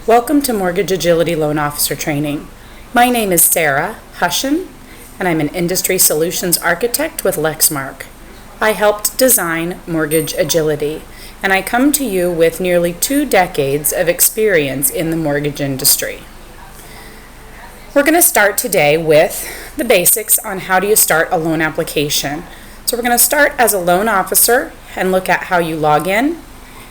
Welcome to Mortgage Agility Loan Officer Training. My name is Sarah Hushin, and I'm an Industry Solutions Architect with Lexmark. I helped design Mortgage Agility, and I come to you with nearly 2 decades of experience in the mortgage industry. We're going to start today with the basics on how do you start a loan application. So we're going to start as a loan officer and look at how you log in,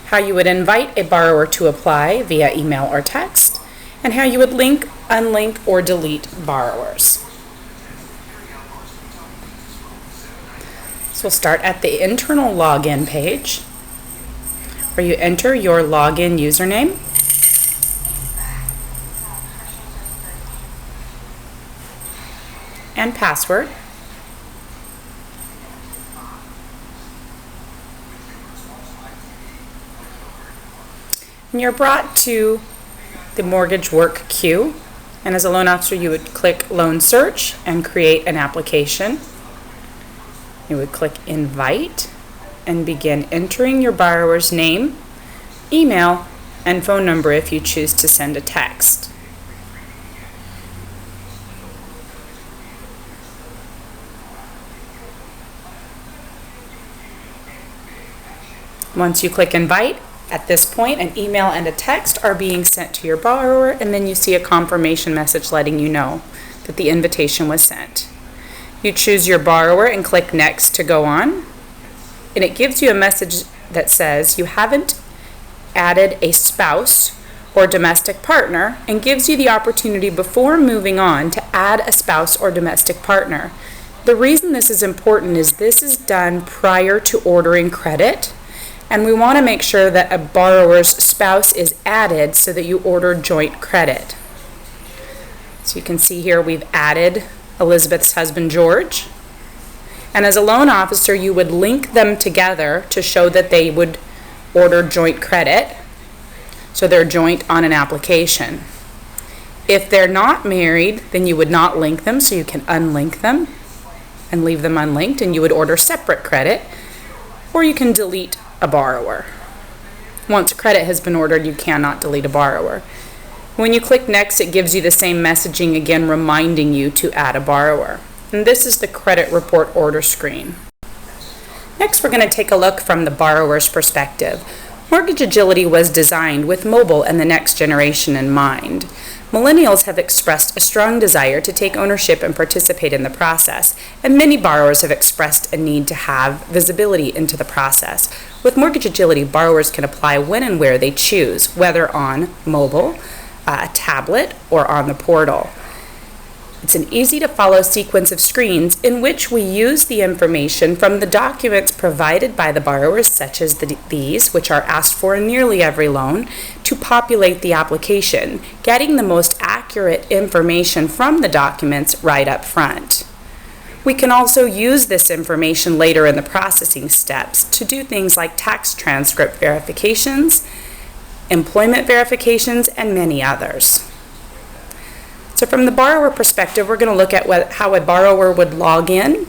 how you would invite a borrower to apply via email or text, and how you would link, unlink, or delete borrowers. So we'll start at the internal login page, where you enter your login username, and password. And you're brought to the mortgage work queue, and as a loan officer you would click loan search and create an application. You would click invite and begin entering your borrower's name, email, and phone number if you choose to send a text. Once you click invite, at this point, an email and a text are being sent to your borrower, and then you see a confirmation message letting you know that the invitation was sent. You choose your borrower and click next to go on, and it gives you a message that says you haven't added a spouse or domestic partner, and gives you the opportunity before moving on to add a spouse or domestic partner. The reason this is important is this is done prior to ordering credit, and we want to make sure that a borrower's spouse is added so that you order joint credit. So you can see here we've added Elizabeth's husband George, and as a loan officer you would link them together to show that they would order joint credit, so they're joint on an application. If they're not married, then you would not link them, so you can unlink them and leave them unlinked, and you would order separate credit, or you can delete a borrower. Once credit has been ordered, you cannot delete a borrower. When you click next, it gives you the same messaging again, reminding you to add a borrower. And this is the credit report order screen. Next, we're going to take a look from the borrower's perspective. Mortgage Agility was designed with mobile and the next generation in mind. Millennials have expressed a strong desire to take ownership and participate in the process, and many borrowers have expressed a need to have visibility into the process. With Mortgage Agility, borrowers can apply when and where they choose, whether on mobile, a tablet, or on the portal. It's an easy-to-follow sequence of screens in which we use the information from the documents provided by the borrowers, such as these, which are asked for in nearly every loan, to populate the application, getting the most accurate information from the documents right up front. We can also use this information later in the processing steps to do things like tax transcript verifications, employment verifications, and many others. So from the borrower perspective, we're going to look at how a borrower would log in,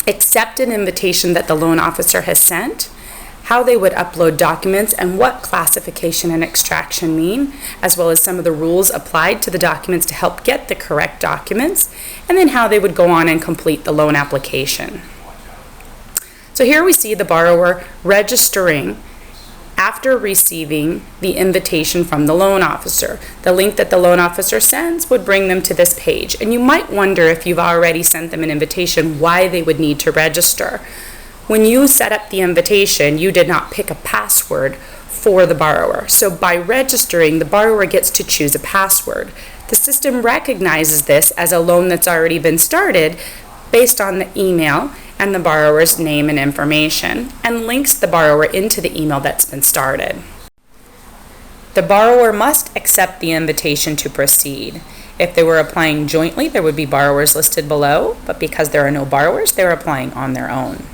accept an invitation that the loan officer has sent, how they would upload documents, and what classification and extraction mean, as well as some of the rules applied to the documents to help get the correct documents, and then how they would go on and complete the loan application. So here we see the borrower registering after receiving the invitation from the loan officer. The link that the loan officer sends would bring them to this page, and you might wonder, if you've already sent them an invitation, why they would need to register. When you set up the invitation, you did not pick a password for the borrower. So by registering, the borrower gets to choose a password. The system recognizes this as a loan that's already been started based on the email and the borrower's name and information, and links the borrower into the email that's been started. The borrower must accept the invitation to proceed. If they were applying jointly, there would be borrowers listed below, but because there are no borrowers, they're applying on their own.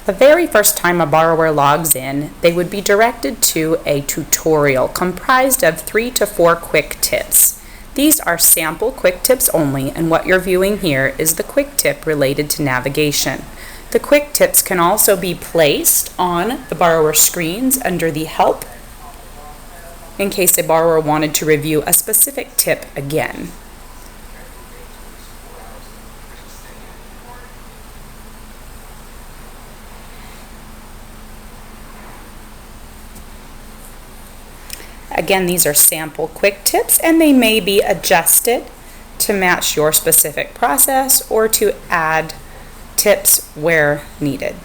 The very first time a borrower logs in, they would be directed to a tutorial comprised of 3 to 4 quick tips. These are sample quick tips only, and what you're viewing here is the quick tip related to navigation. The quick tips can also be placed on the borrower screens under the Help in case a borrower wanted to review a specific tip again. Again, these are sample quick tips, and they may be adjusted to match your specific process or to add tips where needed.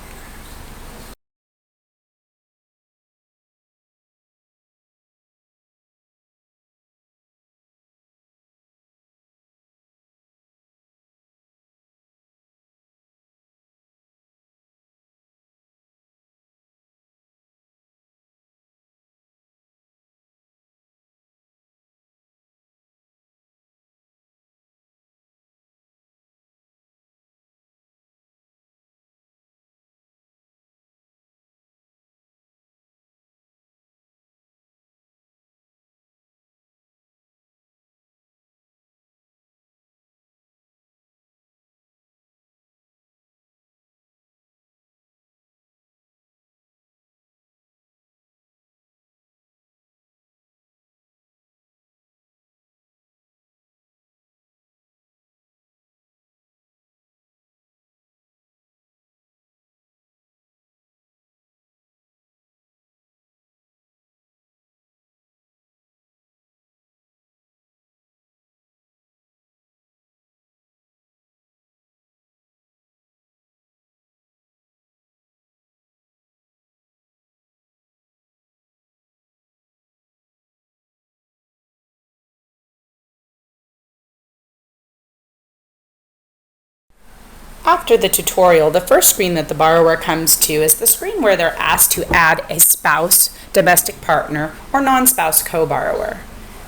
After the tutorial, the first screen that the borrower comes to is the screen where they're asked to add a spouse, domestic partner, or non-spouse co-borrower.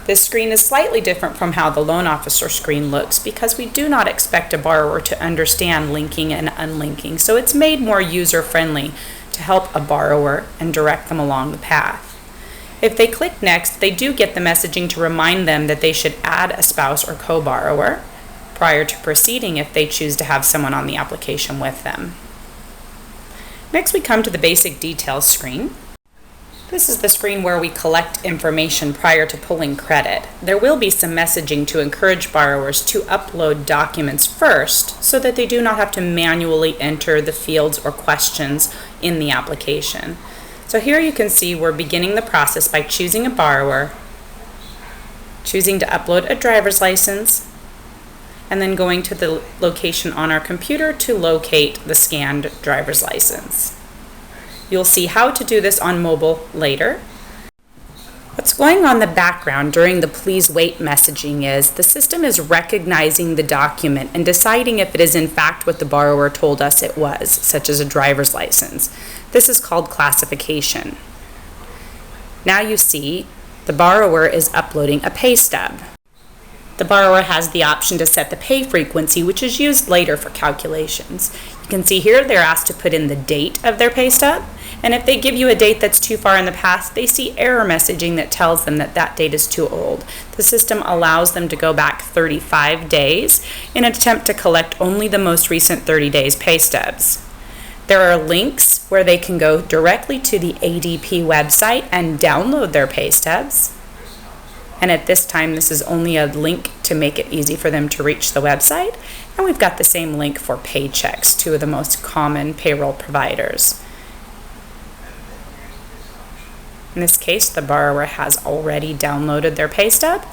This screen is slightly different from how the loan officer screen looks because we do not expect a borrower to understand linking and unlinking, so it's made more user-friendly to help a borrower and direct them along the path. If they click Next, they do get the messaging to remind them that they should add a spouse or co-borrower prior to proceeding if they choose to have someone on the application with them. Next, we come to the basic details screen. This is the screen where we collect information prior to pulling credit. There will be some messaging to encourage borrowers to upload documents first so that they do not have to manually enter the fields or questions in the application. So here you can see we're beginning the process by choosing a borrower, choosing to upload a driver's license, and then going to the location on our computer to locate the scanned driver's license. You'll see how to do this on mobile later. What's going on in the background during the please wait messaging is the system is recognizing the document and deciding if it is in fact what the borrower told us it was, such as a driver's license. This is called classification. Now you see the borrower is uploading a pay stub. The borrower has the option to set the pay frequency, which is used later for calculations. You can see here they're asked to put in the date of their pay stub, and if they give you a date that's too far in the past, they see error messaging that tells them that that date is too old. The system allows them to go back 35 days in an attempt to collect only the most recent 30 days pay stubs. There are links where they can go directly to the ADP website and download their pay stubs. And at this time, this is only a link to make it easy for them to reach the website. And we've got the same link for Paychex, two of the most common payroll providers. In this case, the borrower has already downloaded their pay stub,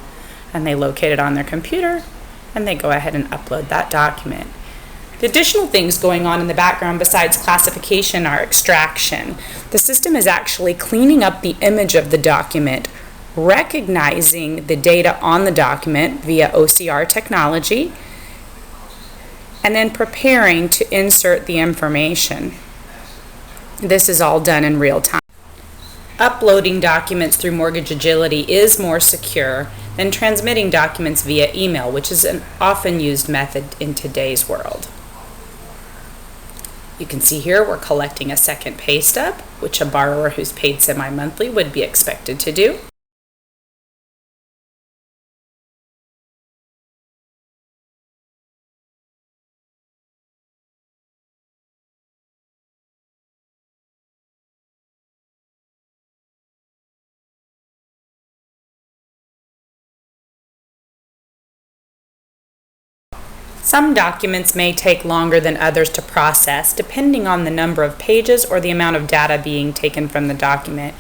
and they locate it on their computer, and they go ahead and upload that document. The additional things going on in the background besides classification are extraction. The system is actually cleaning up the image of the document, recognizing the data on the document via OCR technology, and then preparing to insert the information. This is all done in real time. Uploading documents through Mortgage Agility is more secure than transmitting documents via email, which is an often used method in today's world. You can see here we're collecting a second pay stub, which a borrower who's paid semi-monthly would be expected to do. Some documents may take longer than others to process, depending on the number of pages or the amount of data being taken from the document.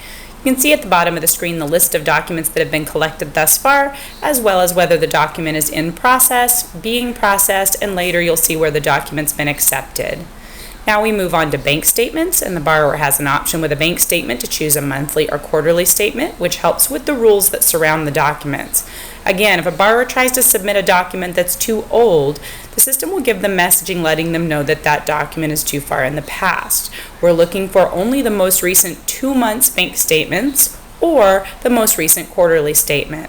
You can see at the bottom of the screen the list of documents that have been collected thus far, as well as whether the document is in process, being processed, and later you'll see where the document's been accepted. Now we move on to bank statements, and the borrower has an option with a bank statement to choose a monthly or quarterly statement, which helps with the rules that surround the documents. Again, if a borrower tries to submit a document that's too old, the system will give them messaging letting them know that that document is too far in the past. We're looking for only the most recent 2 months bank statements or the most recent quarterly statement.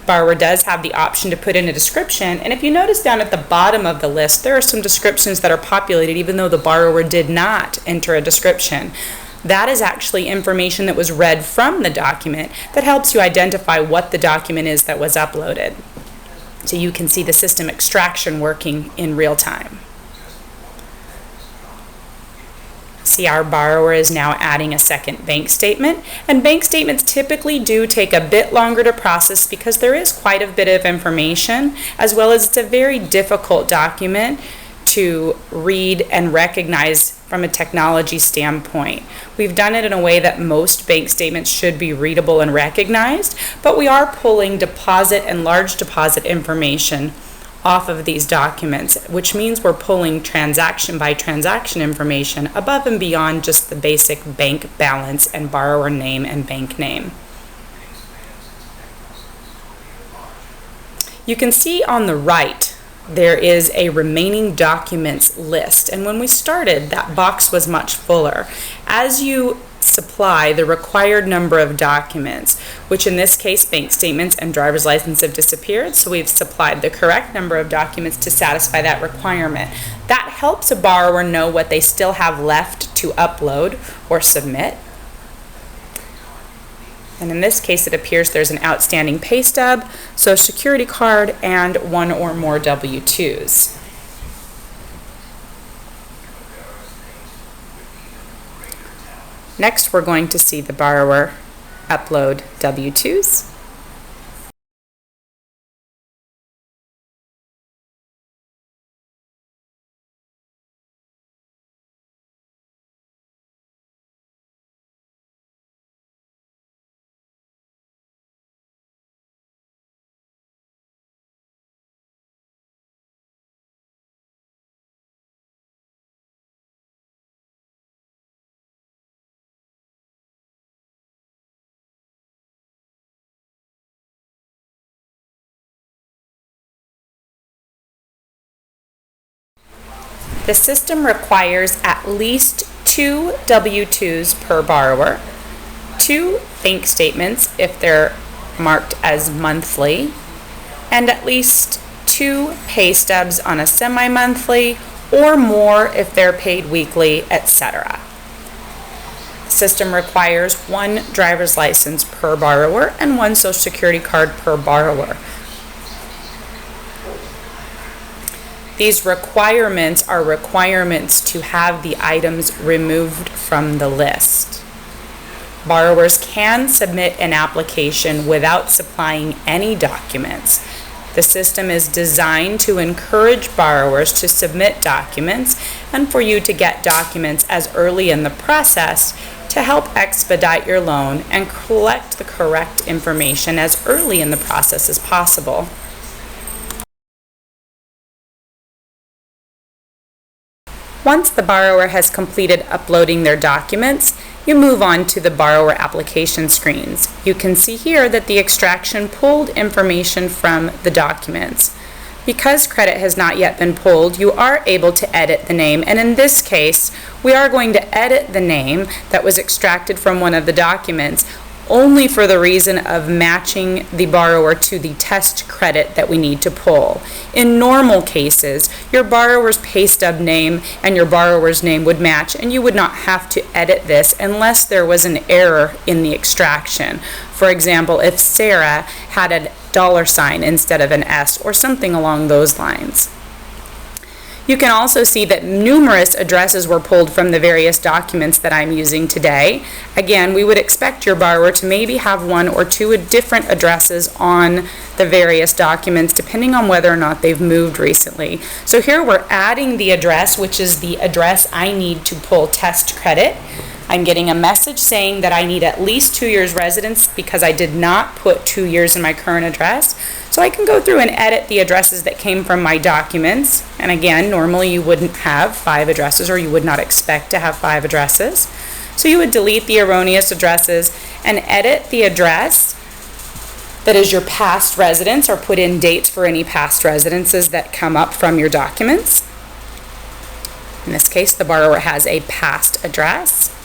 Borrower does have the option to put in a description, and if you notice down at the bottom of the list, there are some descriptions that are populated even though the borrower did not enter a description. That is actually information that was read from the document that helps you identify what the document is that was uploaded. So you can see the system extraction working in real time. See, our borrower is now adding a second bank statement, and bank statements typically do take a bit longer to process because there is quite a bit of information, as well as it's a very difficult document to read and recognize from a technology standpoint. We've done it in a way that most bank statements should be readable and recognized, but we are pulling deposit and large deposit information off of these documents, which means we're pulling transaction by transaction information above and beyond just the basic bank balance and borrower name and bank name. You can see on the right there is a remaining documents list, and when we started that box was much fuller. As you supply the required number of documents, which in this case bank statements and driver's license have disappeared, so we've supplied the correct number of documents to satisfy that requirement. That helps a borrower know what they still have left to upload or submit. And in this case it appears there's an outstanding pay stub, Social Security card, and 1 or more W-2s. Next, we're going to see the borrower upload W-2s. The system requires at least 2 W-2s per borrower, 2 bank statements if they're marked as monthly, and at least 2 pay stubs on a semi-monthly or more if they're paid weekly, etc. The system requires 1 driver's license per borrower and 1 Social Security card per borrower. These requirements are requirements to have the items removed from the list. Borrowers can submit an application without supplying any documents. The system is designed to encourage borrowers to submit documents and for you to get documents as early in the process to help expedite your loan and collect the correct information as early in the process as possible. Once the borrower has completed uploading their documents, you move on to the borrower application screens. You can see here that the extraction pulled information from the documents. Because credit has not yet been pulled, you are able to edit the name, and in this case, we are going to edit the name that was extracted from one of the documents only for the reason of matching the borrower to the test credit that we need to pull. In normal cases, your borrower's pay stub name and your borrower's name would match, and you would not have to edit this unless there was an error in the extraction. For example, if Sarah had a $sign instead of an S or something along those lines. You can also see that numerous addresses were pulled from the various documents that I'm using today. Again, we would expect your borrower to maybe have one or two different addresses on the various documents, depending on whether or not they've moved recently. So here we're adding the address, which is the address I need to pull test credit. I'm getting a message saying that I need at least 2 years residence because I did not put 2 years in my current address. So I can go through and edit the addresses that came from my documents. And again, normally you wouldn't have 5 addresses, or you would not expect to have 5 addresses. So you would delete the erroneous addresses and edit the address that is your past residence, or put in dates for any past residences that come up from your documents. In this case, the borrower has a past address.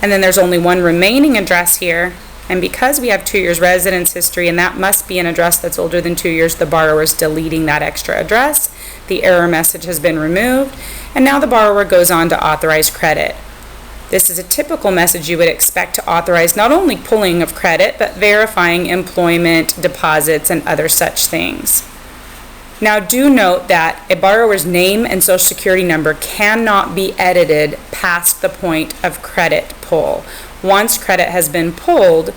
And then there's only one remaining address here, and because we have 2 years residence history, and that must be an address that's older than 2 years, the borrower is deleting that extra address. The error message has been removed, and now the borrower goes on to authorize credit. This is a typical message you would expect to authorize not only pulling of credit, but verifying employment, deposits, and other such things. Now do note that a borrower's name and social security number cannot be edited past the point of credit pull. Once credit has been pulled,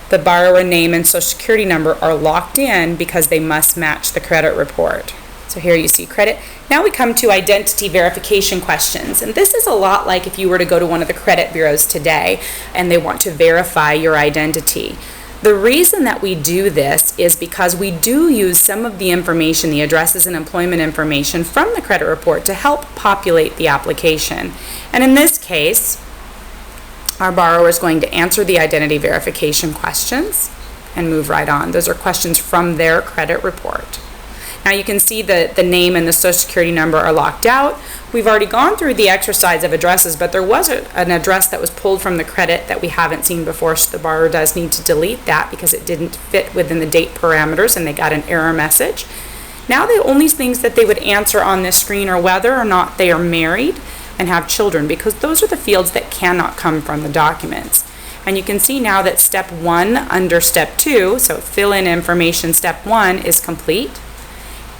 the borrower name and social security number are locked in because they must match the credit report. So here you see credit. Now we come to identity verification questions. And this is a lot like if you were to go to one of the credit bureaus today and they want to verify your identity. The reason that we do this is because we do use some of the information, the addresses and employment information from the credit report to help populate the application. And in this case, our borrower is going to answer the identity verification questions and move right on. Those are questions from their credit report. Now you can see that the name and the social security number are locked out. We've already gone through the exercise of addresses, but there was an address that was pulled from the credit that we haven't seen before, so the borrower does need to delete that because it didn't fit within the date parameters and they got an error message. Now the only things that they would answer on this screen are whether or not they are married and have children, because those are the fields that cannot come from the documents. And you can see now that step 1 under step 2, so fill in information step 1, is complete.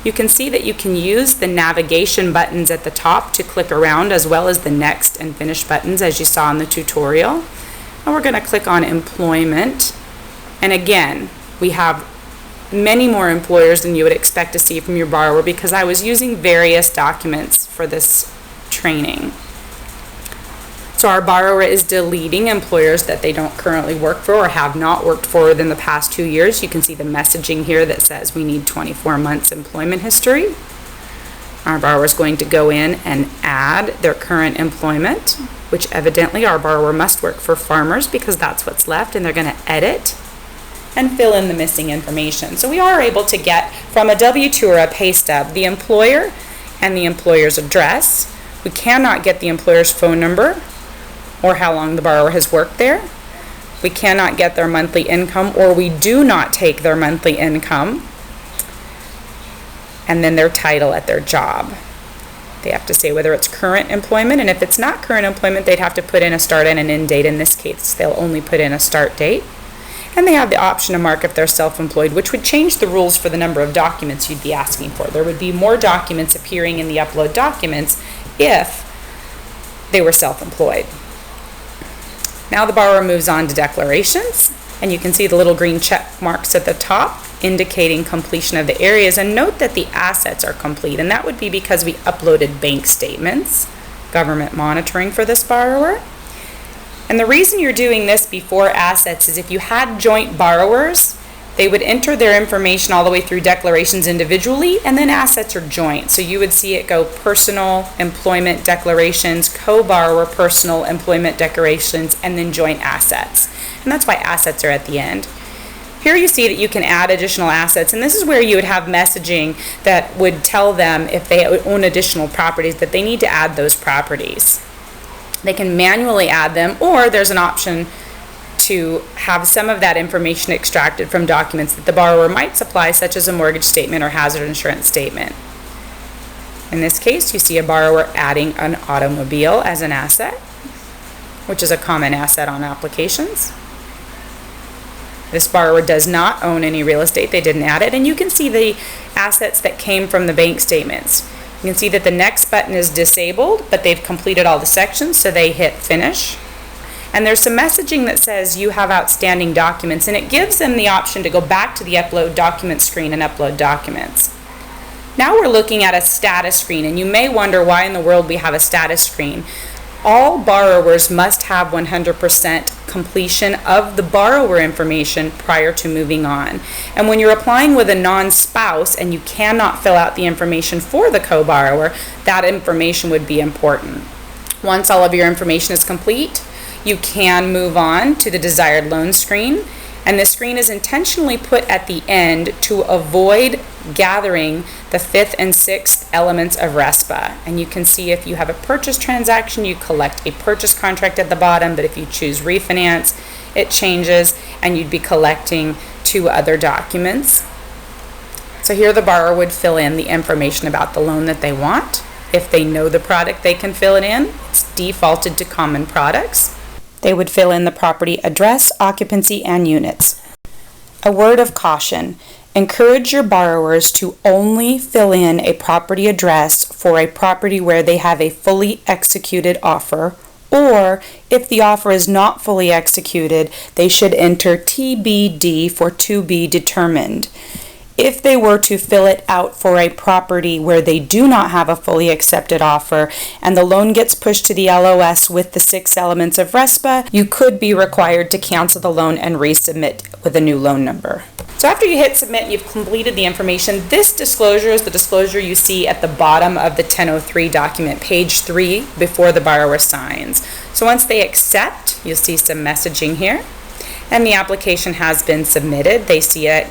You can see that you can use the navigation buttons at the top to click around, as well as the next and finish buttons as you saw in the tutorial. And we're going to click on employment. And again, we have many more employers than you would expect to see from your borrower because I was using various documents for this training. So our borrower is deleting employers that they don't currently work for or have not worked for within the past 2 years. You can see the messaging here that says we need 24 months employment history. Our borrower is going to go in and add their current employment, which evidently our borrower must work for Farmers because that's what's left, and they're going to edit and fill in the missing information. So we are able to get from a W-2 or a pay stub the employer and the employer's address. We cannot get the employer's phone number or how long the borrower has worked there. We cannot get their monthly income, or we do not take their monthly income, and then their title at their job. They have to say whether it's current employment, and if it's not current employment, they'd have to put in a start and an end date. In this case, they'll only put in a start date. And they have the option to mark if they're self-employed, which would change the rules for the number of documents you'd be asking for. There would be more documents appearing in the upload documents if they were self-employed. Now the borrower moves on to declarations, and you can see the little green check marks at the top indicating completion of the areas, and note that the assets are complete, and that would be because we uploaded bank statements, government monitoring for this borrower. And the reason you're doing this before assets is if you had joint borrowers, they would enter their information all the way through declarations individually, and then assets are joint. So you would see it go personal employment declarations, co-borrower personal employment declarations, and then joint assets. And that's why assets are at the end. Here you see that you can add additional assets, and this is where you would have messaging that would tell them if they own additional properties that they need to add those properties. They can manually add them, or there's an option to have some of that information extracted from documents that the borrower might supply, such as a mortgage statement or hazard insurance statement. In this case, you see a borrower adding an automobile as an asset, which is a common asset on applications. This borrower does not own any real estate. They didn't add it. And you can see the assets that came from the bank statements. You can see that the next button is disabled, but they've completed all the sections, so they hit finish. And there's some messaging that says you have outstanding documents, and it gives them the option to go back to the upload document screen and upload documents. Now we're looking at a status screen, and you may wonder why in the world we have a status screen. All borrowers must have 100% completion of the borrower information prior to moving on. And when you're applying with a non-spouse and you cannot fill out the information for the co-borrower, that information would be important. Once all of your information is complete, you can move on to the desired loan screen. And this screen is intentionally put at the end to avoid gathering the 5th and 6th elements of RESPA. And you can see if you have a purchase transaction, you collect a purchase contract at the bottom, but if you choose refinance, it changes and you'd be collecting 2 other documents. So here the borrower would fill in the information about the loan that they want. If they know the product, they can fill it in. It's defaulted to common products. They would fill in the property address, occupancy, and units. A word of caution: encourage your borrowers to only fill in a property address for a property where they have a fully executed offer, or if the offer is not fully executed, they should enter TBD for to be determined. If they were to fill it out for a property where they do not have a fully accepted offer and the loan gets pushed to the LOS with the 6 elements of RESPA, you could be required to cancel the loan and resubmit with a new loan number. So after you hit submit and you've completed the information, this disclosure is the disclosure you see at the bottom of the 1003 document, page 3, before the borrower signs. So once they accept, you'll see some messaging here, and the application has been submitted. They see it.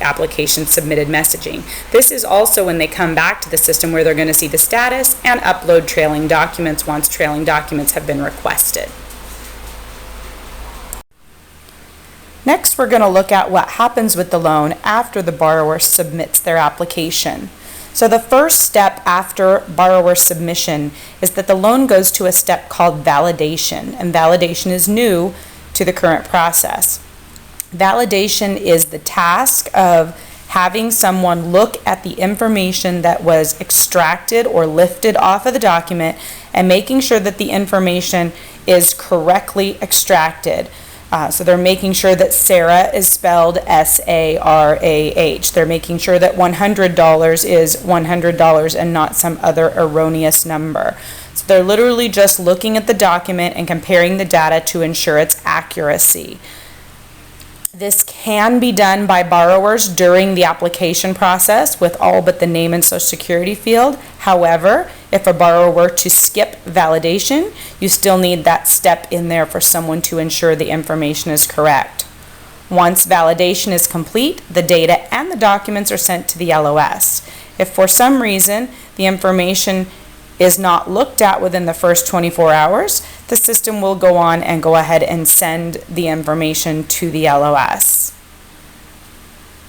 Application submitted messaging. This is also when they come back to the system where they're going to see the status and upload trailing documents once trailing documents have been requested. Next, we're going to look at what happens with the loan after the borrower submits their application. So the first step after borrower submission is that the loan goes to a step called validation, and validation is new to the current process. Validation is the task of having someone look at the information that was extracted or lifted off of the document and making sure that the information is correctly extracted. So they're making sure that Sarah is spelled S-A-R-A-H. They're making sure that $100 is $100 and not some other erroneous number. So they're literally just looking at the document and comparing the data to ensure its accuracy. This can be done by borrowers during the application process with all but the name and social security field. However, if a borrower were to skip validation, you still need that step in there for someone to ensure the information is correct. Once validation is complete, the data and the documents are sent to the LOS. If for some reason the information is not looked at within the first 24 hours, the system will go on and go ahead and send the information to the LOS.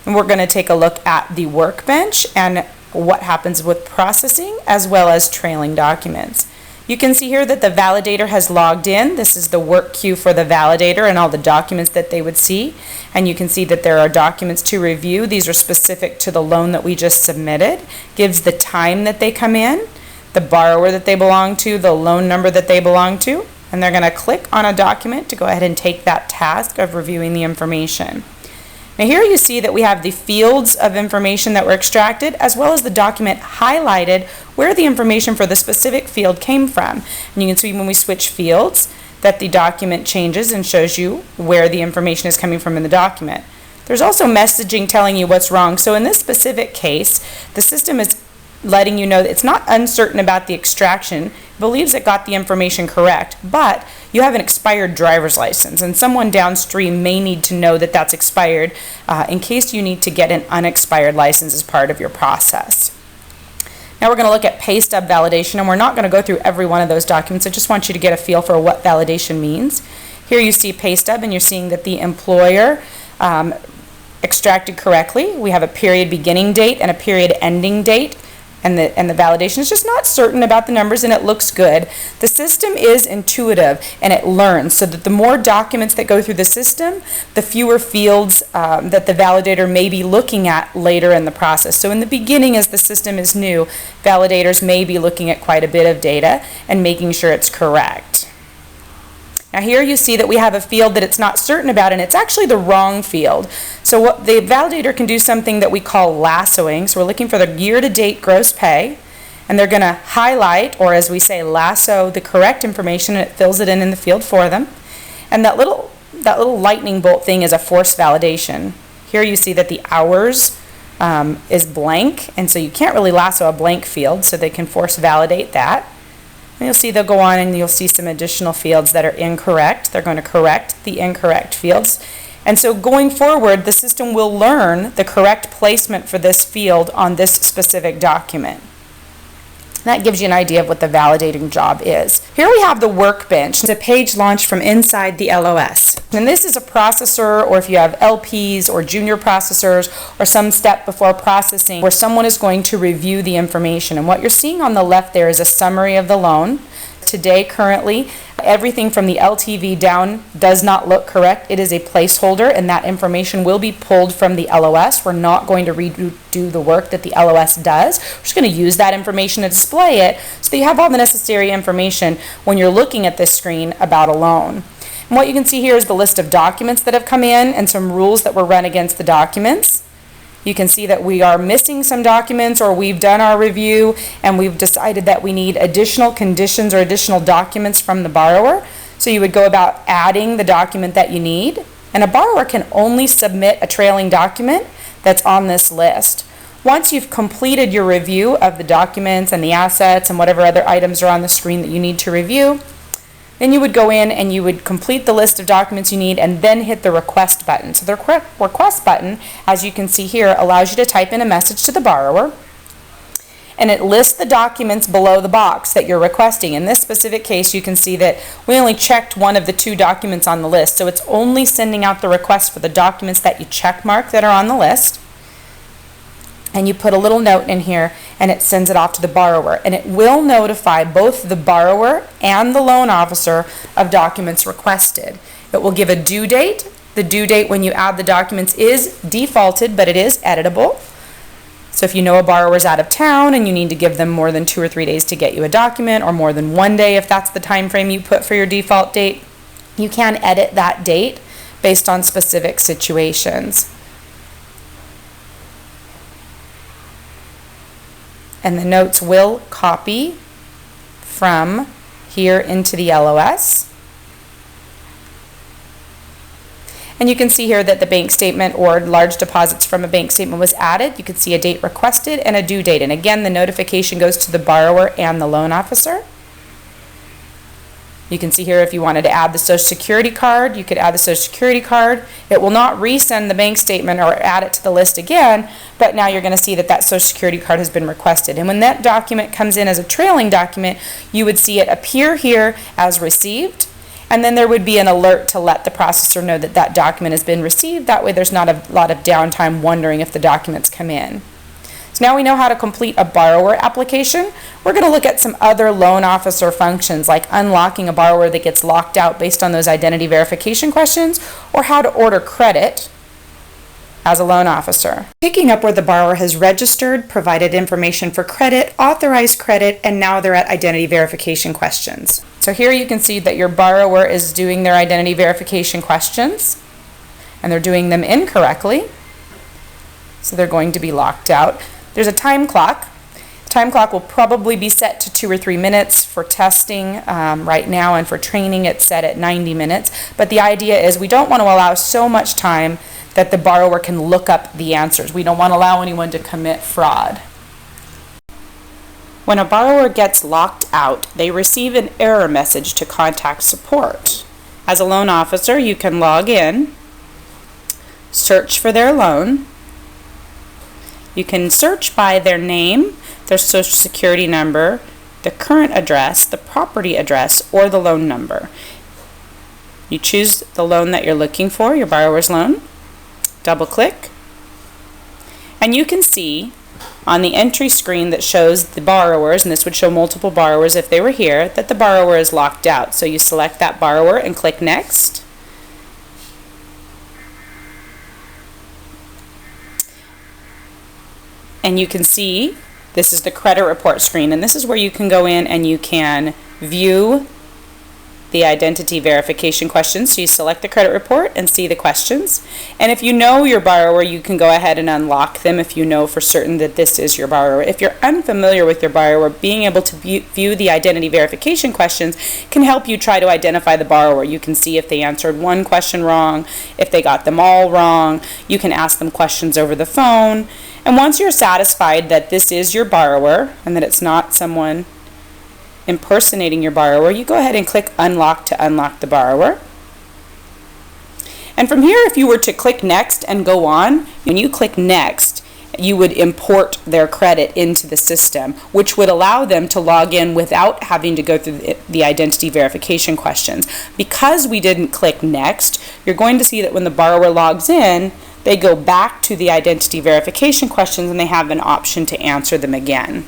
And we're going to take a look at the workbench and what happens with processing as well as trailing documents. You can see here that the validator has logged in. This is the work queue for the validator and all the documents that they would see. And you can see that there are documents to review. These are specific to the loan that we just submitted. Gives the time that they come in, the borrower that they belong to, the loan number that they belong to, and they're going to click on a document to go ahead and take that task of reviewing the information. Now here you see that we have the fields of information that were extracted as well as the document highlighted where the information for the specific field came from. And you can see when we switch fields that the document changes and shows you where the information is coming from in the document. There's also messaging telling you what's wrong. So in this specific case, the system is letting you know that it's not uncertain about the extraction, it believes it got the information correct, but you have an expired driver's license, and someone downstream may need to know that that's expired in case you need to get an unexpired license as part of your process. Now we're going to look at pay stub validation, and we're not going to go through every one of those documents. I just want you to get a feel for what validation means. Here you see pay stub, and you're seeing that the employer extracted correctly. We have a period beginning date and a period ending date. and the validation is just not certain about the numbers and it looks good, the system is intuitive and it learns, so that the more documents that go through the system, the fewer fields that the validator may be looking at later in the process. So in the beginning, as the system is new, validators may be looking at quite a bit of data and making sure it's correct. Now here you see that we have a field that it's not certain about, and it's actually the wrong field. So what the validator can do something that we call lassoing. So we're looking for the year-to-date gross pay, and they're going to highlight, or as we say, lasso the correct information, and it fills it in the field for them. And that little lightning bolt thing is a force validation. Here you see that the hours is blank, and so you can't really lasso a blank field, so they can force validate that. And you'll see they'll go on and you'll see some additional fields that are incorrect. They're going to correct the incorrect fields. And so going forward, the system will learn the correct placement for this field on this specific document. That gives you an idea of what the validating job is. Here we have the workbench. It's a page launched from inside the LOS. And this is a processor, or if you have LPs or junior processors or some step before processing, where someone is going to review the information. And what you're seeing on the left there is a summary of the loan. Today, currently, everything from the LTV down does not look correct. It is a placeholder, and that information will be pulled from the LOS. We're not going to redo the work that the LOS does. We're just going to use that information to display it so that you have all the necessary information when you're looking at this screen about a loan. And what you can see here is the list of documents that have come in and some rules that were run against the documents. You can see that we are missing some documents, or we've done our review and we've decided that we need additional conditions or additional documents from the borrower. So you would go about adding the document that you need, and a borrower can only submit a trailing document that's on this list. Once you've completed your review of the documents and the assets and whatever other items are on the screen that you need to review, then you would go in and you would complete the list of documents you need and then hit the request button. So the request button, as you can see here, allows you to type in a message to the borrower, and it lists the documents below the box that you're requesting. In this specific case, you can see that we only checked one of the 2 documents on the list, so it's only sending out the request for the documents that you check mark that are on the list. And you put a little note in here and it sends it off to the borrower, and it will notify both the borrower and the loan officer of documents requested. It will give a due date. The due date when you add the documents is defaulted, but it is editable. So if you know a borrower's out of town and you need to give them more than 2 or 3 days to get you a document, or more than 1 day if that's the time frame you put for your default date, you can edit that date based on specific situations. And the notes will copy from here into the LOS. And you can see here that the bank statement or large deposits from a bank statement was added. You can see a date requested and a due date. And again, the notification goes to the borrower and the loan officer. You can see here if you wanted to add the Social Security card, you could add the Social Security card. It will not resend the bank statement or add it to the list again, but now you're going to see that that Social Security card has been requested. And when that document comes in as a trailing document, you would see it appear here as received, and then there would be an alert to let the processor know that that document has been received. That way there's not a lot of downtime wondering if the documents come in. So now we know how to complete a borrower application. We're going to look at some other loan officer functions, like unlocking a borrower that gets locked out based on those identity verification questions, or how to order credit as a loan officer. Picking up where the borrower has registered, provided information for credit, authorized credit, and now they're at identity verification questions. So here you can see that your borrower is doing their identity verification questions, and they're doing them incorrectly. So they're going to be locked out. There's a time clock. The time clock will probably be set to 2 or 3 minutes for testing right now, and for training it's set at 90 minutes. But the idea is we don't want to allow so much time that the borrower can look up the answers. We don't want to allow anyone to commit fraud. When a borrower gets locked out, they receive an error message to contact support. As a loan officer, you can log in, search for their loan. You can search by their name, their Social Security number, the current address, the property address, or the loan number. You choose the loan that you're looking for, your borrower's loan, double click, and you can see on the entry screen that shows the borrowers, and this would show multiple borrowers if they were here, that the borrower is locked out. So you select that borrower and click Next. And you can see this is the credit report screen, and this is where you can go in and you can view the identity verification questions. So you select the credit report and see the questions. And if you know your borrower, you can go ahead and unlock them if you know for certain that this is your borrower. If you're unfamiliar with your borrower, being able to view the identity verification questions can help you try to identify the borrower. You can see if they answered one question wrong, if they got them all wrong. You can ask them questions over the phone. And once you're satisfied that this is your borrower and that it's not someone impersonating your borrower, you go ahead and click Unlock to unlock the borrower. And from here, if you were to click Next and go on, when you click Next, you would import their credit into the system, which would allow them to log in without having to go through the identity verification questions. Because we didn't click Next, you're going to see that when the borrower logs in, they go back to the identity verification questions and they have an option to answer them again.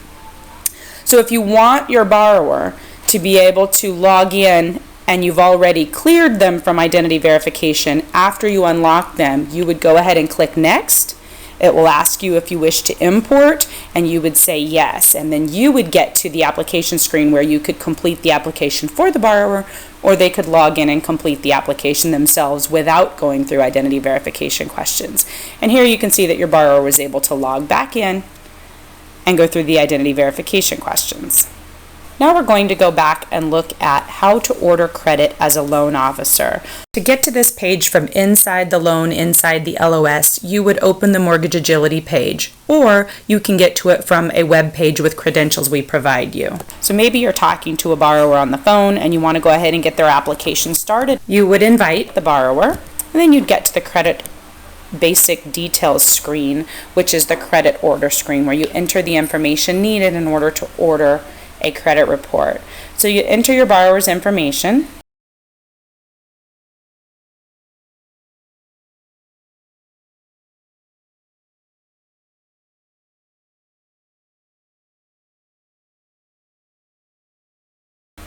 So if you want your borrower to be able to log in and you've already cleared them from identity verification, after you unlock them, you would go ahead and click Next. It will ask you if you wish to import, and you would say yes. And then you would get to the application screen where you could complete the application for the borrower, or they could log in and complete the application themselves without going through identity verification questions. And here you can see that your borrower was able to log back in and go through the identity verification questions. Now we're going to go back and look at how to order credit as a loan officer. To get to this page from inside the loan, inside the LOS, you would open the Mortgage Agility page, or you can get to it from a web page with credentials we provide you. So maybe you're talking to a borrower on the phone and you want to go ahead and get their application started. You would invite the borrower, and then you'd get to the credit basic details screen, which is the credit order screen, where you enter the information needed in order to order a credit report. So you enter your borrower's information.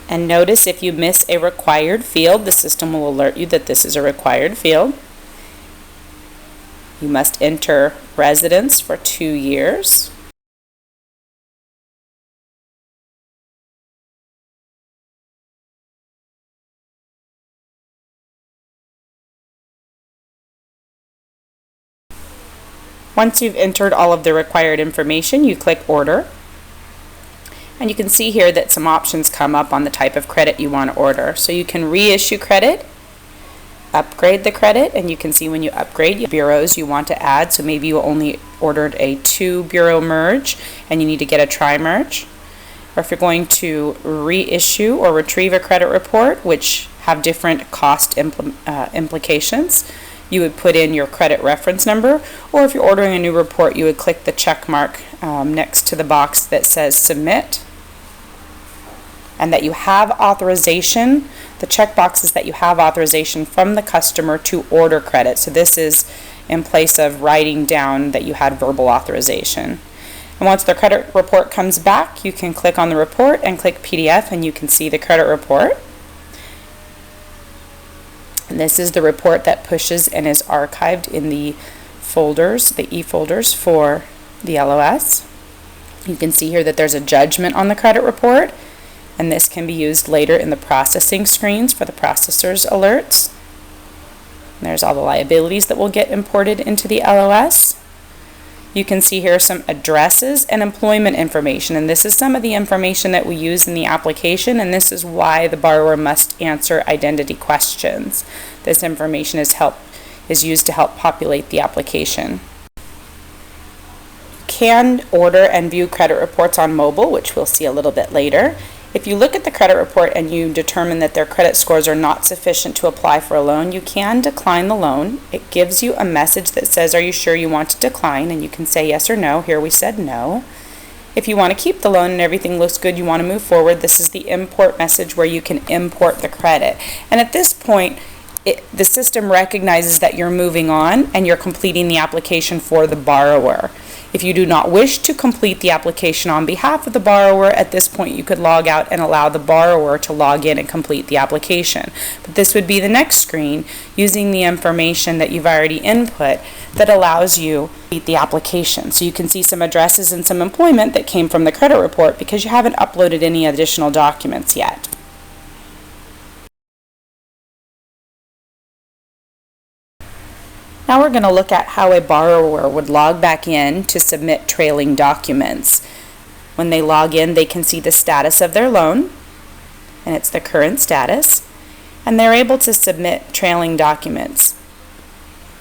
And notice if you miss a required field, the system will alert you that this is a required field. You must enter residence for 2 years. Once you've entered all of the required information, you click Order. And you can see here that some options come up on the type of credit you want to order. So you can reissue credit, upgrade the credit, and you can see when you upgrade your bureaus you want to add. So maybe you only ordered a 2-bureau merge and you need to get a tri-merge. Or if you're going to reissue or retrieve a credit report, which have different cost implications, you would put in your credit reference number. Or if you're ordering a new report, you would click the check mark next to the box that says Submit, and that you have authorization. The checkbox is that you have authorization from the customer to order credit. So this is in place of writing down that you had verbal authorization. And once the credit report comes back, you can click on the report and click PDF, and you can see the credit report. And this is the report that pushes and is archived in the folders, the e-folders for the LOS. You can see here that there's a judgment on the credit report, and this can be used later in the processing screens for the processor's alerts. And there's all the liabilities that will get imported into the LOS. You can see here some addresses and employment information, and this is some of the information that we use in the application, and this is why the borrower must answer identity questions. This information is used to help populate the application. You can order and view credit reports on mobile, which we'll see a little bit later. If you look at the credit report and you determine that their credit scores are not sufficient to apply for a loan, you can decline the loan. It gives you a message that says, "Are you sure you want to decline?" And you can say yes or no. Here we said no. If you want to keep the loan and everything looks good, you want to move forward, this is the import message where you can import the credit. And at this point, the system recognizes that you're moving on and you're completing the application for the borrower. If you do not wish to complete the application on behalf of the borrower, at this point you could log out and allow the borrower to log in and complete the application. But this would be the next screen using the information that you've already input that allows you to complete the application. So you can see some addresses and some employment that came from the credit report because you haven't uploaded any additional documents yet. Now we're going to look at how a borrower would log back in to submit trailing documents. When they log in, they can see the status of their loan, and it's the current status, and they're able to submit trailing documents.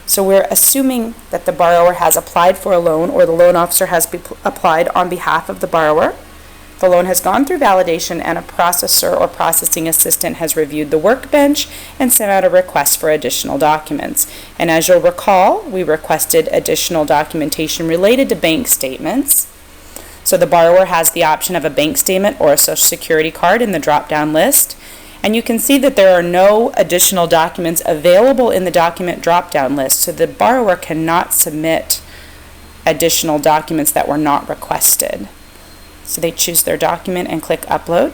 So we're assuming that the borrower has applied for a loan or the loan officer has applied on behalf of the borrower. The loan has gone through validation and a processor or processing assistant has reviewed the workbench and sent out a request for additional documents. And as you'll recall, we requested additional documentation related to bank statements. So the borrower has the option of a bank statement or a Social Security card in the drop-down list. And you can see that there are no additional documents available in the document drop-down list, so the borrower cannot submit additional documents that were not requested. So they choose their document and click upload.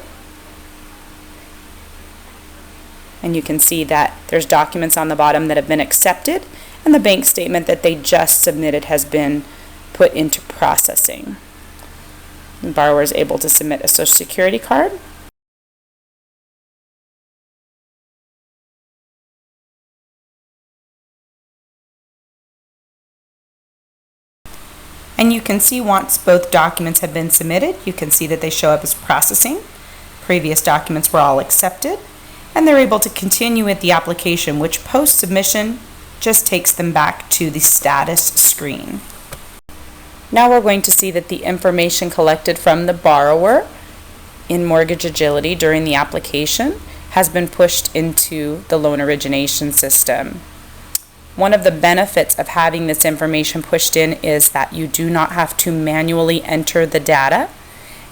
And you can see that there's documents on the bottom that have been accepted, and the bank statement that they just submitted has been put into processing. The borrower is able to submit a Social Security card. And you can see once both documents have been submitted, you can see that they show up as processing. Previous documents were all accepted, and they're able to continue with the application, which post-submission just takes them back to the status screen. Now we're going to see that the information collected from the borrower in Mortgage Agility during the application has been pushed into the loan origination system. One of the benefits of having this information pushed in is that you do not have to manually enter the data,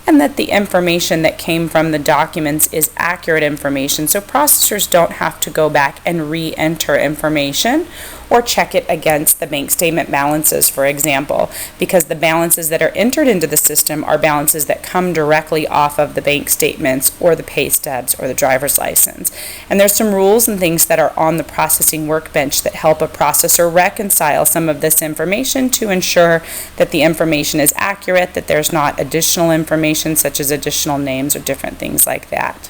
and that the information that came from the documents is accurate information, so processors don't have to go back and re-enter information or check it against the bank statement balances, for example, because the balances that are entered into the system are balances that come directly off of the bank statements or the pay stubs or the driver's license. And there's some rules and things that are on the processing workbench that help a processor reconcile some of this information to ensure that the information is accurate, that there's not additional information such as additional names or different things like that.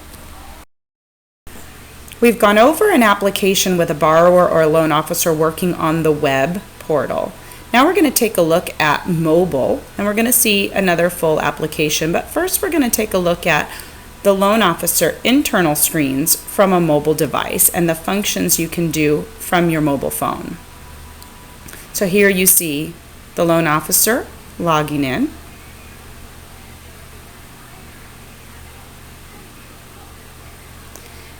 We've gone over an application with a borrower or a loan officer working on the web portal. Now we're going to take a look at mobile, and we're going to see another full application. But first we're going to take a look at the loan officer internal screens from a mobile device and the functions you can do from your mobile phone. So here you see the loan officer logging in.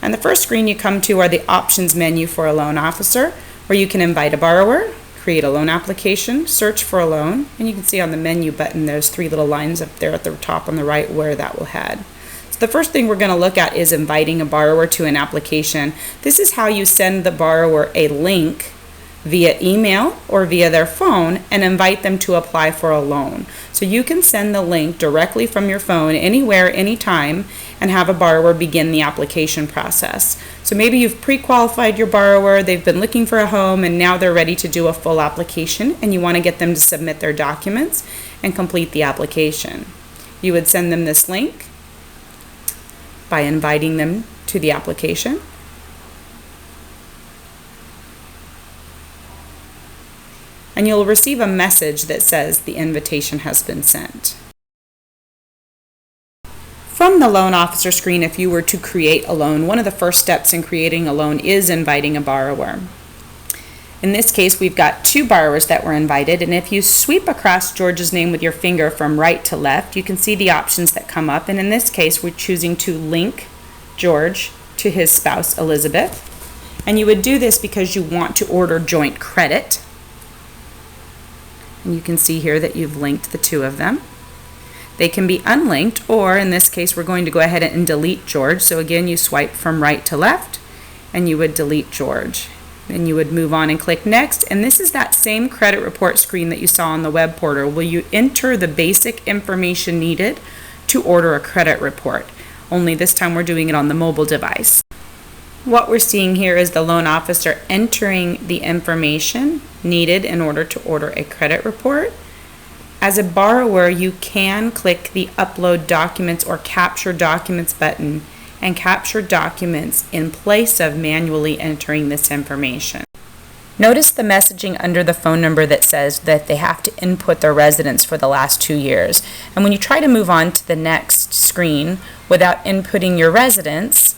And the first screen you come to are the options menu for a loan officer, where you can invite a borrower, create a loan application, search for a loan, and you can see on the menu button there's 3 little lines up there at the top on the right where that will head. So the first thing we're going to look at is inviting a borrower to an application. This is how you send the borrower a link via email or via their phone and invite them to apply for a loan. So you can send the link directly from your phone anywhere, anytime, and have a borrower begin the application process. So maybe you've pre-qualified your borrower, they've been looking for a home, and now they're ready to do a full application, and you want to get them to submit their documents and complete the application. You would send them this link by inviting them to the application. And you'll receive a message that says the invitation has been sent. From the loan officer screen, if you were to create a loan, one of the first steps in creating a loan is inviting a borrower. In this case, we've got 2 borrowers that were invited, and if you sweep across George's name with your finger from right to left, you can see the options that come up, and in this case, we're choosing to link George to his spouse, Elizabeth. And you would do this because you want to order joint credit. And you can see here that you've linked the 2 of them. They can be unlinked, or in this case, we're going to go ahead and delete George. So again, you swipe from right to left, and you would delete George. Then you would move on and click next, and this is that same credit report screen that you saw on the web portal. Will you enter the basic information needed to order a credit report? Only this time we're doing it on the mobile device. What we're seeing here is the loan officer entering the information needed in order to order a credit report. As a borrower, you can click the Upload Documents or Capture Documents button and capture documents in place of manually entering this information. Notice the messaging under the phone number that says that they have to input their residence for the last 2 years. And when you try to move on to the next screen without inputting your residence,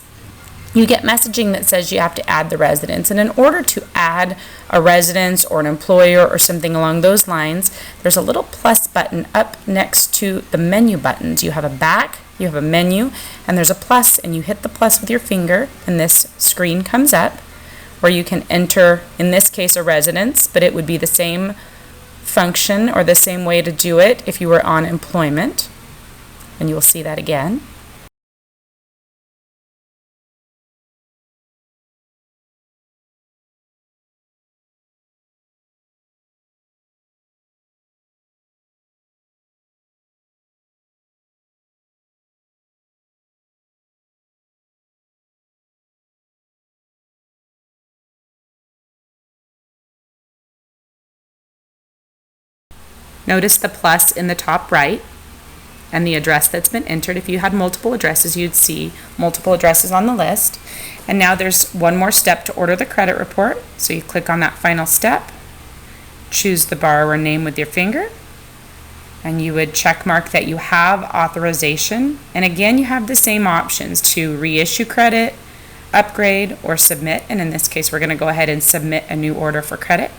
you get messaging that says you have to add the residence. And in order to add a residence or an employer or something along those lines, there's a little plus button up next to the menu buttons. You have a back, you have a menu, and there's a plus, and you hit the plus with your finger, and this screen comes up where you can enter, in this case, a residence, but it would be the same function or the same way to do it if you were on employment. And you will see that again. Notice the plus in the top right and the address that's been entered. If you had multiple addresses, you'd see multiple addresses on the list. And now there's one more step to order the credit report. So you click on that final step, choose the borrower name with your finger, and you would check mark that you have authorization. And again, you have the same options to reissue credit, upgrade, or submit. And in this case, we're going to go ahead and submit a new order for credit.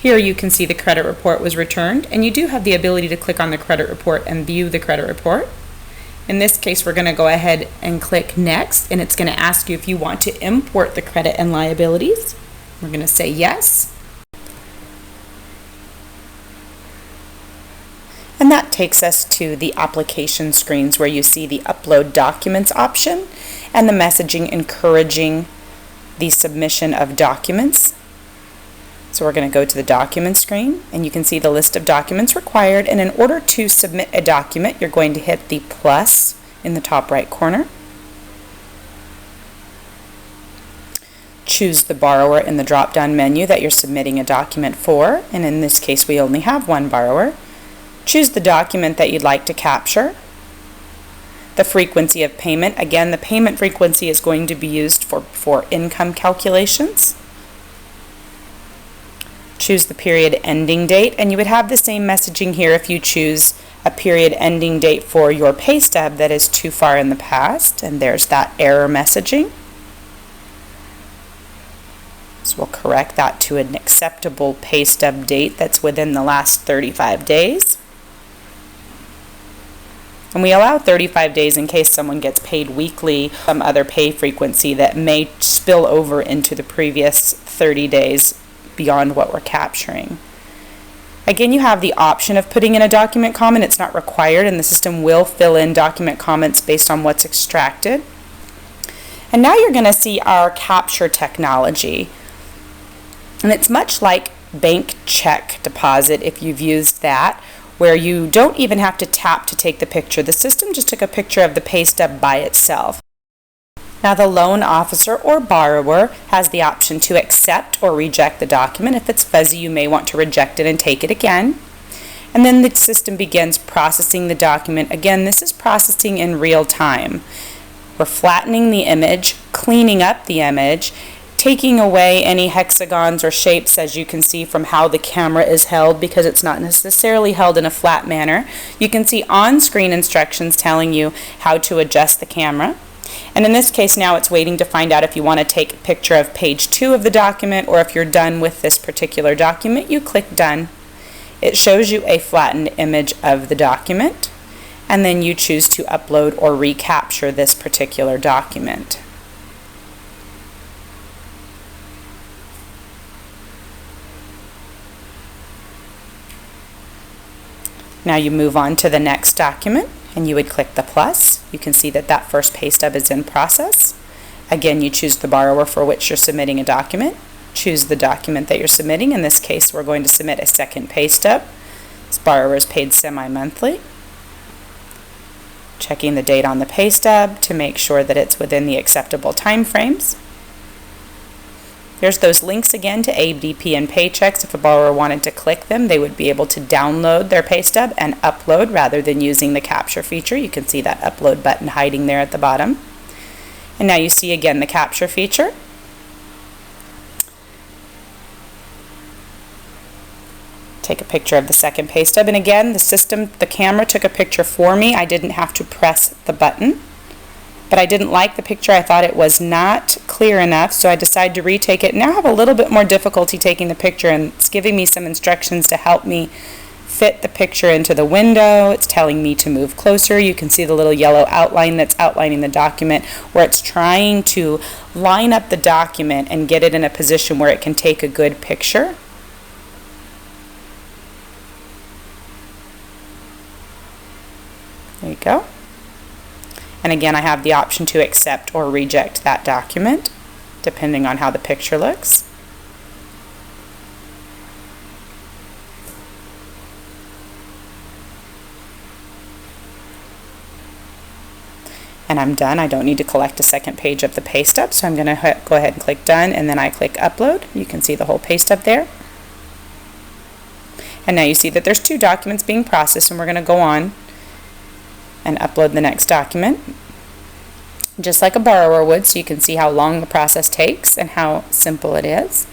Here you can see the credit report was returned, and you do have the ability to click on the credit report and view the credit report. In this case, we're going to go ahead and click next, and it's going to ask you if you want to import the credit and liabilities. We're going to say yes. And that takes us to the application screens where you see the Upload Documents option and the messaging encouraging the submission of documents. So we're going to go to the document screen, and you can see the list of documents required. And in order to submit a document, you're going to hit the plus in the top right corner. Choose the borrower in the drop-down menu that you're submitting a document for, and in this case we only have one borrower. Choose the document that you'd like to capture. The frequency of payment. Again, the payment frequency is going to be used for income calculations. Choose the period ending date, and you would have the same messaging here if you choose a period ending date for your pay stub that is too far in the past, and there's that error messaging. So we'll correct that to an acceptable pay stub date that's within the last 35 days. And we allow 35 days in case someone gets paid weekly, some other pay frequency that may spill over into the previous 30 days beyond what we're capturing. Again, you have the option of putting in a document comment. It's not required, and the system will fill in document comments based on what's extracted. And now you're going to see our capture technology. And it's much like bank check deposit, if you've used that, where you don't even have to tap to take the picture. The system just took a picture of the pay stub by itself. Now the loan officer or borrower has the option to accept or reject the document. If it's fuzzy, you may want to reject it and take it again. And then the system begins processing the document. Again, this is processing in real time. We're flattening the image, cleaning up the image, taking away any hexagons or shapes, as you can see from how the camera is held, because it's not necessarily held in a flat manner. You can see on-screen instructions telling you how to adjust the camera. And in this case now it's waiting to find out if you want to take a picture of page 2 of the document, or if you're done with this particular document, you click done. It shows you a flattened image of the document, and then you choose to upload or recapture this particular document. Now you move on to the next document and you would click the plus. You can see that that first pay stub is in process. Again, you choose the borrower for which you're submitting a document. Choose the document that you're submitting. In this case, we're going to submit a second pay stub. This borrower is paid semi-monthly. Checking the date on the pay stub to make sure that it's within the acceptable time frames. There's those links again to ADP and Paychex. If a borrower wanted to click them, they would be able to download their pay stub and upload rather than using the capture feature. You can see that upload button hiding there at the bottom. And now you see again the capture feature. Take a picture of the second pay stub, and again the camera took a picture for me. I didn't have to press the button, but I didn't like the picture. I thought it was not clear enough, so I decided to retake it. Now I have a little bit more difficulty taking the picture, and it's giving me some instructions to help me fit the picture into the window. It's telling me to move closer. You can see the little yellow outline that's outlining the document, where it's trying to line up the document and get it in a position where it can take a good picture. There you go. And again, I have the option to accept or reject that document, depending on how the picture looks. And I'm done. I don't need to collect a second page of the pay stub, so I'm going to go ahead and click done, and then I click upload. You can see the whole pay stub there. And now you see that there's two documents being processed, and we're going to go on and upload the next document, just like a borrower would, so you can see how long the process takes and how simple it is.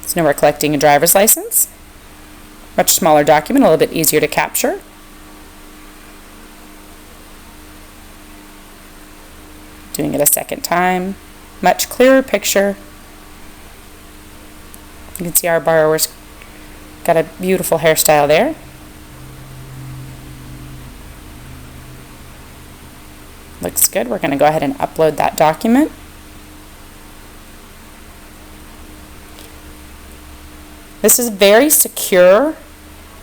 So now we're collecting a driver's license. Much smaller document, a little bit easier to capture. Doing it a second time. Much clearer picture. You can see our borrower's got a beautiful hairstyle there. Looks good. We're going to go ahead and upload that document. This is very secure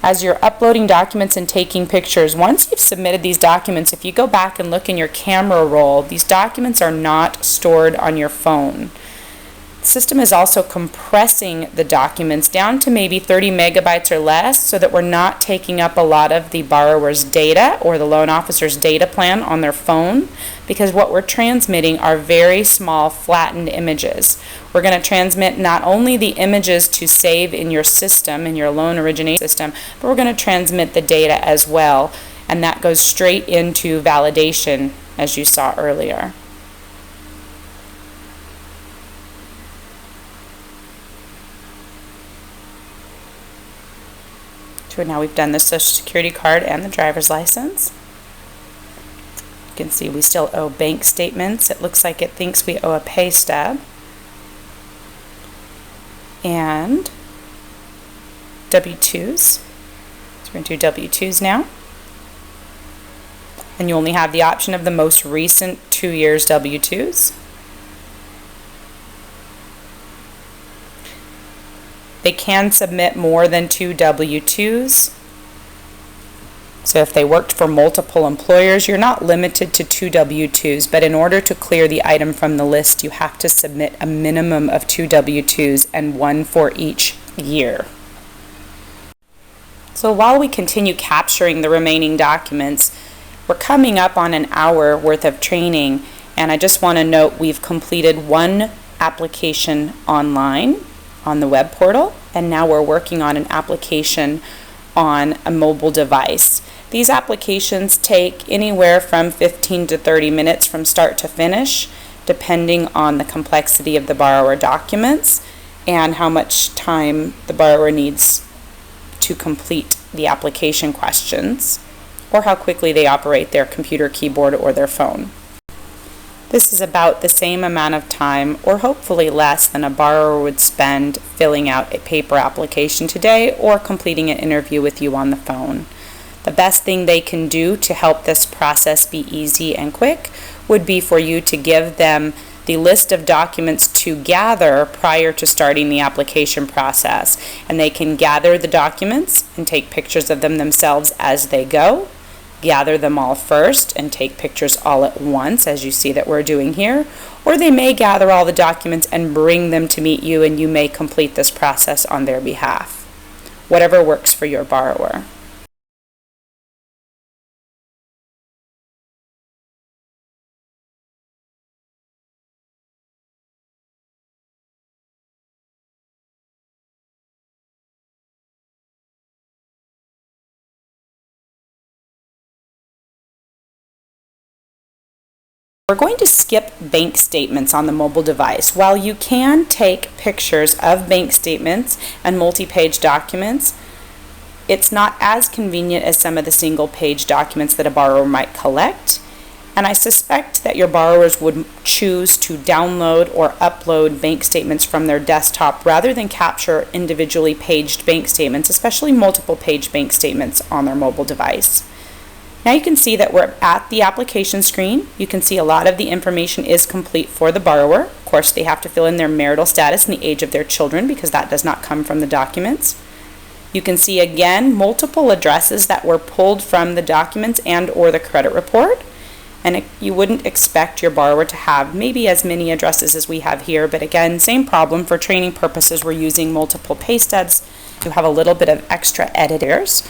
as you're uploading documents and taking pictures. Once you've submitted these documents, if you go back and look in your camera roll, these documents are not stored on your phone. The system is also compressing the documents down to maybe 30 megabytes or less, so that we're not taking up a lot of the borrower's data or the loan officer's data plan on their phone, because what we're transmitting are very small flattened images. We're going to transmit not only the images to save in your system, in your loan origination system, but we're going to transmit the data as well, and that goes straight into validation, as you saw earlier. So now we've done the Social Security card and the driver's license. You can see we still owe bank statements. It looks like it thinks we owe a pay stub. And W-2s. So we're going to do W-2s now. And you only have the option of the most recent 2 years W-2s. They can submit more than 2 W-2s. So if they worked for multiple employers, you're not limited to 2 W-2s, but in order to clear the item from the list, you have to submit a minimum of 2 W-2s and 1 for each year. So while we continue capturing the remaining documents, we're coming up on an hour worth of training, and I just want to note we've completed 1 application online on the web portal, and now we're working on an application on a mobile device. These applications take anywhere from 15 to 30 minutes from start to finish, depending on the complexity of the borrower documents and how much time the borrower needs to complete the application questions, or how quickly they operate their computer, keyboard, or their phone. This is about the same amount of time, or hopefully less, than a borrower would spend filling out a paper application today or completing an interview with you on the phone. The best thing they can do to help this process be easy and quick would be for you to give them the the list of documents to gather prior to starting the application process. And they can gather the documents and take pictures of them themselves as they go, gather them all first and take pictures all at once, as you see that we're doing here, or they may gather all the documents and bring them to meet you, and you may complete this process on their behalf. Whatever works for your borrower. We're going to skip bank statements on the mobile device. While you can take pictures of bank statements and multi-page documents, it's not as convenient as some of the single-page documents that a borrower might collect. And I suspect that your borrowers would choose to download or upload bank statements from their desktop rather than capture individually paged bank statements, especially multiple page bank statements on their mobile device. Now you can see that we're at the application screen. You can see a lot of the information is complete for the borrower. Of course, they have to fill in their marital status and the age of their children because that does not come from the documents. You can see again multiple addresses that were pulled from the documents and or the credit report. And you wouldn't expect your borrower to have maybe as many addresses as we have here, but again, same problem. For training purposes, we're using multiple pay stubs to have a little bit of extra editors.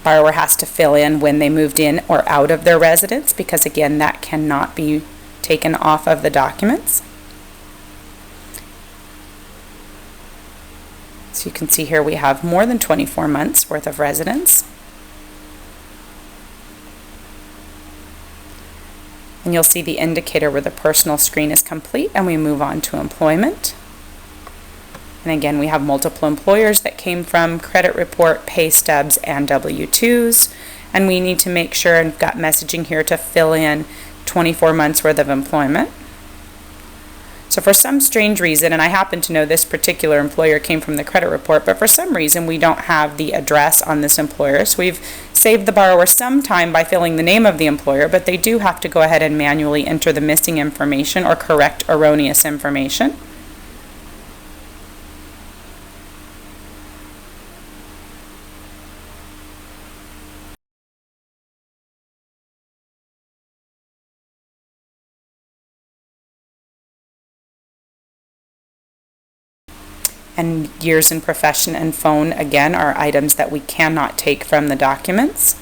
Borrower has to fill in when they moved in or out of their residence because again that cannot be taken off of the documents. So you can see here we have more than 24 months worth of residence. And you'll see the indicator where the personal screen is complete and we move on to employment. And again, we have multiple employers that came from credit report, pay stubs, and W-2s. And we need to make sure, and got messaging here to fill in 24 months worth of employment. So for some strange reason, and I happen to know this particular employer came from the credit report, but for some reason we don't have the address on this employer. So we've saved the borrower some time by filling the name of the employer, but they do have to go ahead and manually enter the missing information or correct erroneous information. And years in profession and phone, again, are items that we cannot take from the documents.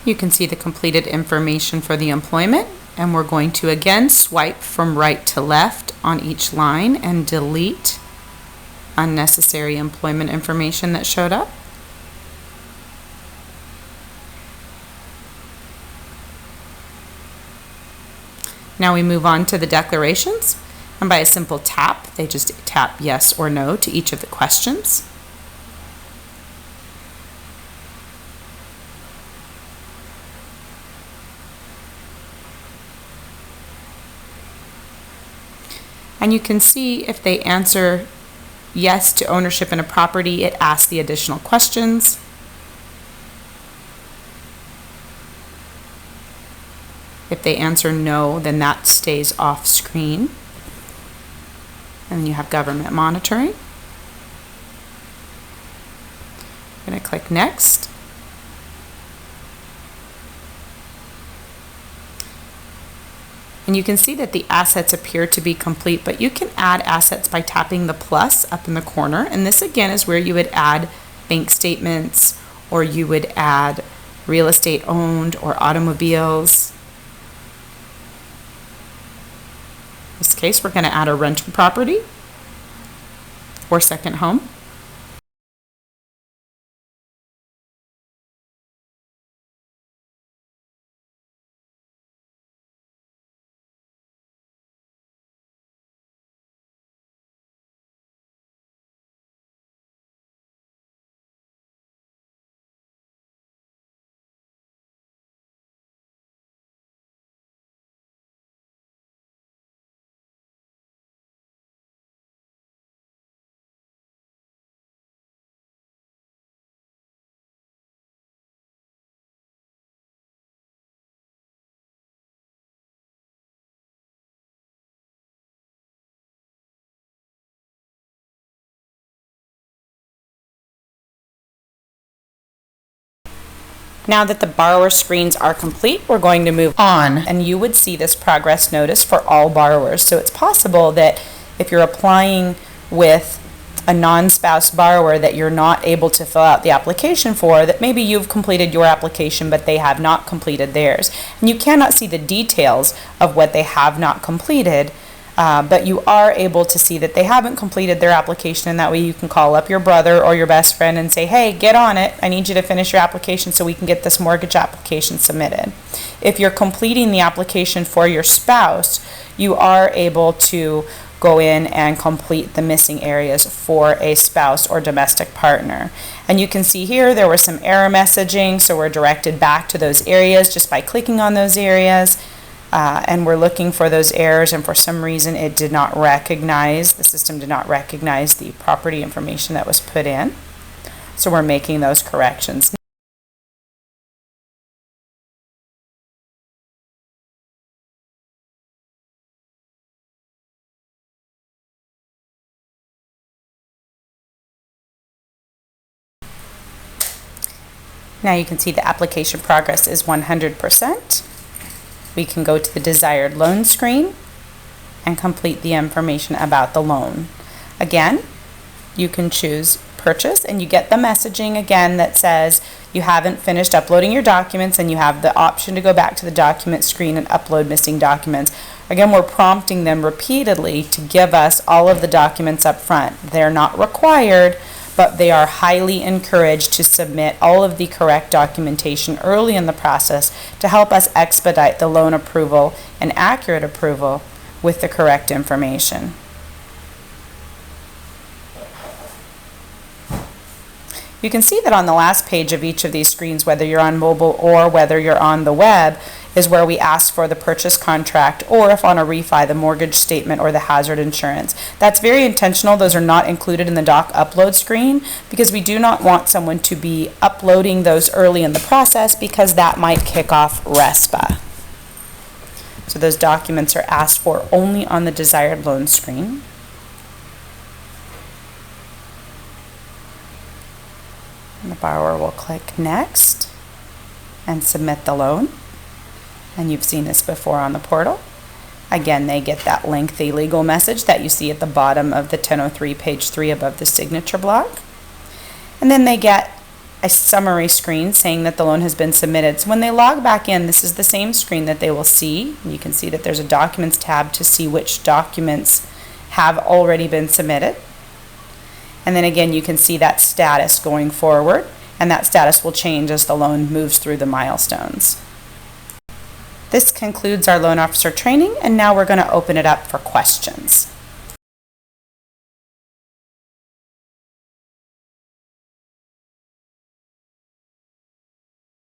You can see the completed information for the employment, and we're going to again swipe from right to left on each line and delete unnecessary employment information that showed up. Now we move on to the declarations, and by a simple tap, they just tap yes or no to each of the questions. And you can see if they answer yes to ownership in a property, it asks the additional questions. If they answer no, then that stays off screen. And then you have government monitoring. I'm going to click next. And you can see that the assets appear to be complete, but you can add assets by tapping the plus up in the corner. And this again is where you would add bank statements, or you would add real estate owned or automobiles. In this case, we're going to add a rental property or second home. Now that the borrower screens are complete, we're going to move on, and you would see this progress notice for all borrowers. So it's possible that if you're applying with a non-spouse borrower that you're not able to fill out the application for, that maybe you've completed your application but they have not completed theirs. And you cannot see the details of what they have not completed, but you are able to see that they haven't completed their application, and that way you can call up your brother or your best friend and say, hey, get on it. I need you to finish your application so we can get this mortgage application submitted. If you're completing the application for your spouse, you are able to go in and complete the missing areas for a spouse or domestic partner. And you can see here there was some error messaging, so we're directed back to those areas just by clicking on those areas. And we're looking for those errors, and for some reason the system did not recognize the property information that was put in. So we're making those corrections. Now you can see the application progress is 100%. We can go to the desired loan screen and complete the information about the loan. Again, you can choose purchase, and you get the messaging again that says you haven't finished uploading your documents, and you have the option to go back to the document screen and upload missing documents. Again, we're prompting them repeatedly to give us all of the documents up front. They're not required, but they are highly encouraged to submit all of the correct documentation early in the process to help us expedite the loan approval and accurate approval with the correct information. You can see that on the last page of each of these screens, whether you're on mobile or whether you're on the web, is where we ask for the purchase contract, or if on a refi, the mortgage statement or the hazard insurance. That's very intentional. Those are not included in the doc upload screen because we do not want someone to be uploading those early in the process, because that might kick off RESPA. So those documents are asked for only on the desired loan screen. And the borrower will click Next and submit the loan. And you've seen this before on the portal. Again, they get that lengthy legal message that you see at the bottom of the 1003 page 3 above the signature block. And then they get a summary screen saying that the loan has been submitted. So when they log back in, this is the same screen that they will see. You can see that there's a Documents tab to see which documents have already been submitted. And then again, you can see that status going forward, and that status will change as the loan moves through the milestones. This concludes our loan officer training, and now we're going to open it up for questions.